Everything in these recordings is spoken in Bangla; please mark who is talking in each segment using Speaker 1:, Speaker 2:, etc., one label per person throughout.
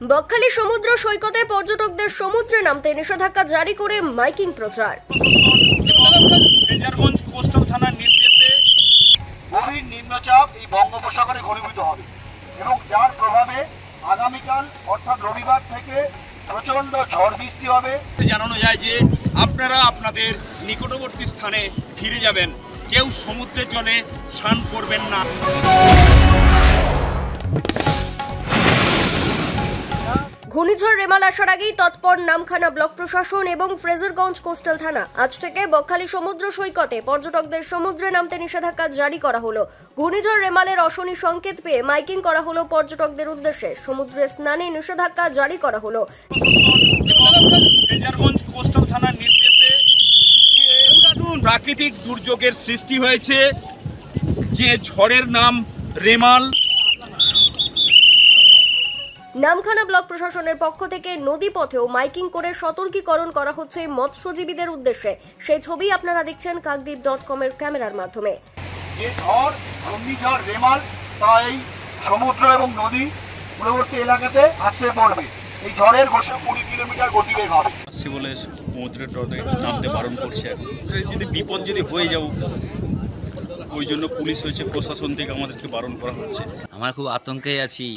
Speaker 1: বকখালি সমুদ্র সৈকতে পর্যটকদের সমুদ্রে নামতে নিষেধাজ্ঞা জারি করে মাইকিং প্রচার।
Speaker 2: ফ্রেজারগঞ্জ কোস্টাল থানার নির্দেশে গভীর নিম্নচাপ এই বঙ্গোপসাগরে ঘনীভূত হবে এবং যার প্রভাবে আগামীকাল অর্থাৎ রবিবার থেকে প্রচন্ড ঝড় বৃষ্টি হবে। জানানো যায় যে আপনারা আপনাদের নিকটবর্তী স্থানে ফিরে যাবেন, কেউ সমুদ্রের জলে স্নান করবেন না।
Speaker 1: ঘূর্ণিঝড় রেমাল আসার আগেই তৎপর নামখানা ব্লক প্রশাসন এবং ফ্রেজারগঞ্জ কোস্টাল থানা। আজ থেকে বকখালি সমুদ্র সৈকতে পর্যটকদের সমুদ্রে নামতে নিষেধাজ্ঞা জারি করা হলো। ঘূর্ণিঝড় রেমালের অশনি সংকেত পেয়ে মাইকিং করা হলো পর্যটকদের উদ্দেশ্যে। সমুদ্রে স্নানে নিষেধাজ্ঞা জারি করা হলো।
Speaker 2: ফ্রেজারগঞ্জ কোস্টাল থানার নির্দেশে প্রাকৃতিক দুর্যোগের সৃষ্টি হয়েছে, যে ঝড়ের নাম রেমাল।
Speaker 1: নামখানা ব্লক প্রশাসনের পক্ষ থেকে নদী পথেও মাইকিং করে সতর্কীকরণ করা হচ্ছে মৎস্যজীবীদের উদ্দেশ্যে। সেই ছবি আপনারা দেখছেন কাকদ্বীপ.com এর ক্যামেরার মাধ্যমে।
Speaker 2: যে ঝড় ঘূর্ণিঝড় রেমাল তা এই সমুদ্র এবং নদী পূর্ববর্তী এলাকাতে আছড়ে পড়বে। এই ঝড়ের গতি 20 কিলোমিটার গতিবেগ হবে।
Speaker 3: বলে সমুদ্রের ডটে নামতে বারণ করছে। যদি বিপদ যদি হয়ে যাও, ওই জন্য পুলিশ হয়েছে, প্রশাসন থেকে আমাদেরকে বারণ করা হচ্ছে।
Speaker 4: আমরা খুব আতঙ্কে আছি।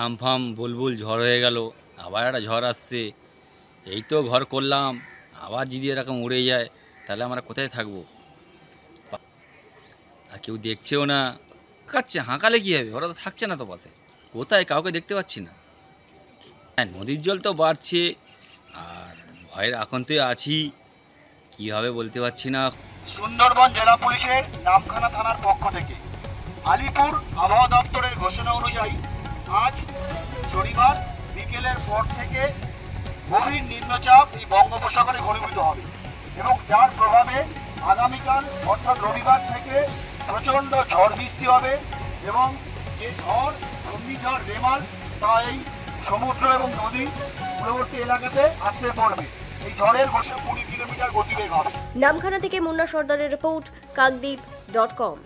Speaker 4: আমফাম বুলবুল ঝড় হয়ে গেল, আবার একটা ঝড় আসছে। এই তো ঘর করলাম, আবার যদি এরকম উড়ে যায় তাহলে আমরা কোথায় থাকবো? আর কেউ দেখছেও না, কাচ্ছে হাঁকালে কী হবে? ওরা তো থাকছে না তো পাশে, কোথায় কাউকে দেখতে পাচ্ছি না। হ্যাঁ, নদীর জল তো বাড়ছে, আর ভয়ের আতঙ্কে আছি, কী হবে বলতে পারছি না।
Speaker 2: সুন্দরবন জেলা পুলিশের নামখানা থানার পক্ষ থেকে আলিপুর আবহাওয়া দপ্তরের ঘোষণা অনুযায়ী আজ শনিবার বিকেলের পর থেকে গভীর নিম্নচাপ এই বঙ্গোপসাগরে ঘনীভূত হবে এবং যার প্রভাবে আগামীকাল অর্থাৎ রবিবার থেকে প্রচন্ড ঝড় বৃষ্টি হবে এবং যে ঝড় ঘূর্ণিঝড় রেমাল তা এই সমুদ্র এবং নদী পূর্ববর্তী এলাকাতে আছড়ে পড়বে। এই ঝড়ের গতি 20 কিলোমিটার গতিবেগ হবে।
Speaker 1: নামখানা থেকে মুন্না সর্দারের রিপোর্ট, কাকদ্বীপ.com।